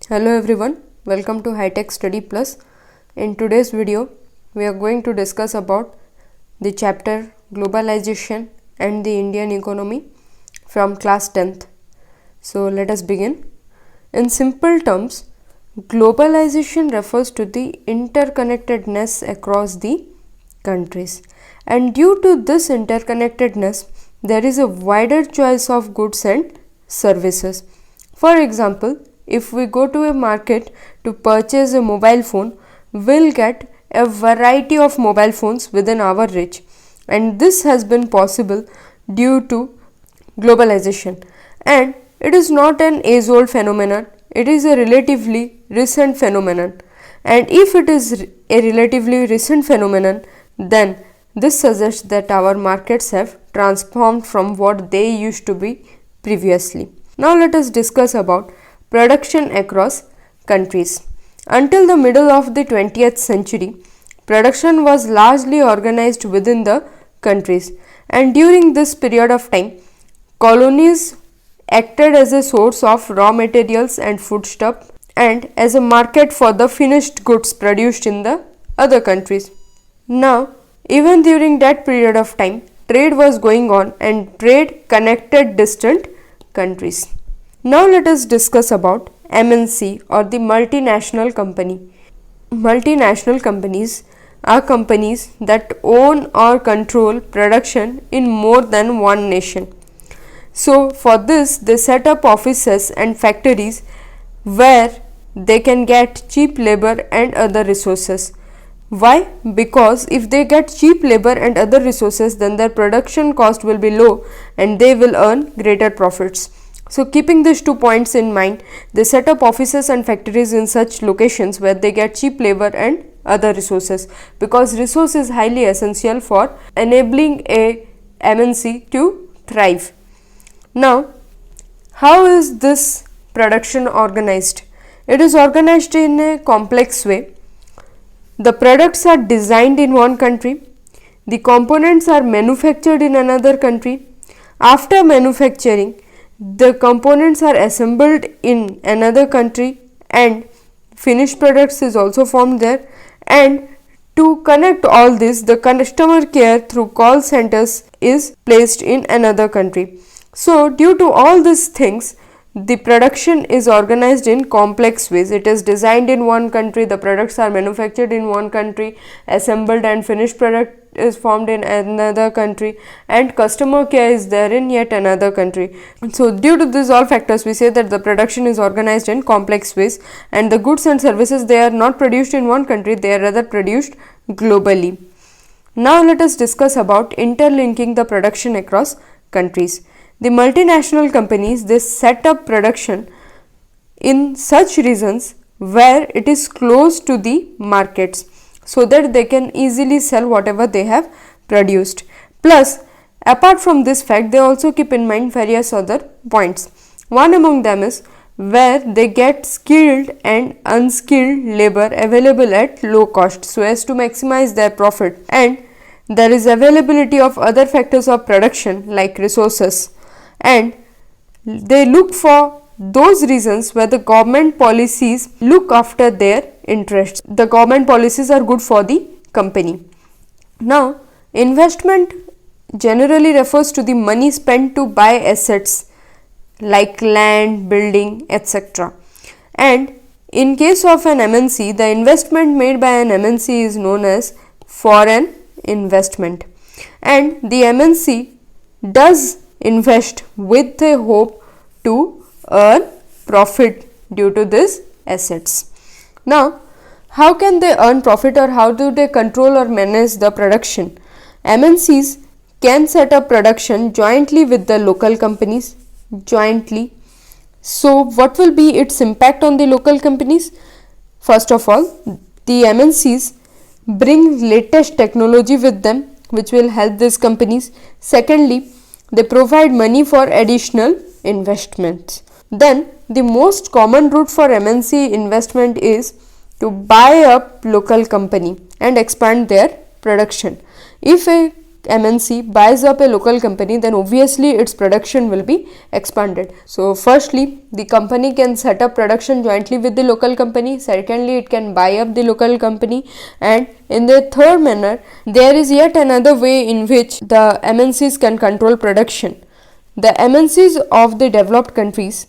Hello everyone, welcome to High Tech Study Plus. In today's video, we are going to discuss about the chapter Globalization and the Indian Economy from class 10th. So let us begin. In simple terms, globalization refers to the interconnectedness across the countries. And due to this interconnectedness, there is a wider choice of goods and services. For example, if we go to a market to purchase a mobile phone, we'll get a variety of mobile phones within our reach. And this has been possible due to globalization. And it is not an age-old phenomenon, it is a relatively recent phenomenon. And if it is a relatively recent phenomenon, then this suggests that our markets have transformed from what they used to be previously. Now let us discuss about production across countries. Until the middle of the 20th century, production was largely organized within the countries, and during this period of time, colonies acted as a source of raw materials and foodstuff and as a market for the finished goods produced in the other countries. Now, even during that period of time, trade was going on and trade connected distant countries. Now let us discuss about MNC or the multinational company. Multinational companies are companies that own or control production in more than one nation. So for this, they set up offices and factories where they can get cheap labor and other resources. Why? Because if they get cheap labor and other resources, then their production cost will be low and they will earn greater profits. So keeping these 2 points in mind, they set up offices and factories in such locations where they get cheap labor and other resources, because resource is highly essential for enabling a MNC to thrive. Now, how is this production organized? It is organized in a complex way. The products are designed in one country, the components are manufactured in another country. After manufacturing, the components are assembled in another country and finished products is also formed there. And to connect all this, the customer care through call centers is placed in another country. So due to all these things, the production is organized in complex ways. It is designed in one country, the products are manufactured in one country, assembled and finished product is formed in another country, and customer care is there in yet another country. So due to these all factors, we say that the production is organized in complex ways, and the goods and services, they are not produced in one country, they are rather produced globally. Now let us discuss about interlinking the production across countries. The multinational companies, they set up production in such regions where it is close to the markets, so that they can easily sell whatever they have produced. Plus, apart from this fact, they also keep in mind various other points. One among them is where they get skilled and unskilled labor available at low cost, so as to maximize their profit, and there is availability of other factors of production like resources, and they look for those reasons where the government policies look after their interests. The government policies are good for the company. Now, investment generally refers to the money spent to buy assets like land, building, etc. And in case of an MNC, the investment made by an MNC is known as foreign investment. And the MNC does invest with a hope to earn profit due to these assets. Now, how can they earn profit, or how do they control or manage the production? MNCs can set up production jointly with the local companies, jointly. So what will be its impact on the local companies? First of all, the MNCs bring latest technology with them, which will help these companies. Secondly, they provide money for additional investments. Then the most common route for MNC investment is to buy up local company and expand their production. If a MNC buys up a local company, then obviously its production will be expanded. So firstly, the company can set up production jointly with the local company. Secondly, it can buy up the local company. And in the third manner, there is yet another way in which the MNCs can control production. The MNCs of the developed countries,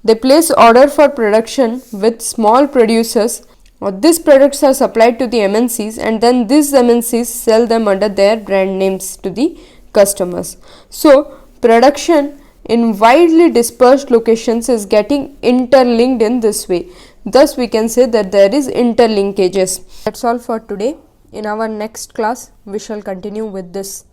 they place order for production with small producers, or these products are supplied to the MNCs, and then these MNCs sell them under their brand names to the customers. So production in widely dispersed locations is getting interlinked in this way. Thus we can say that there is interlinkages. That's all for today. In our next class we shall continue with this.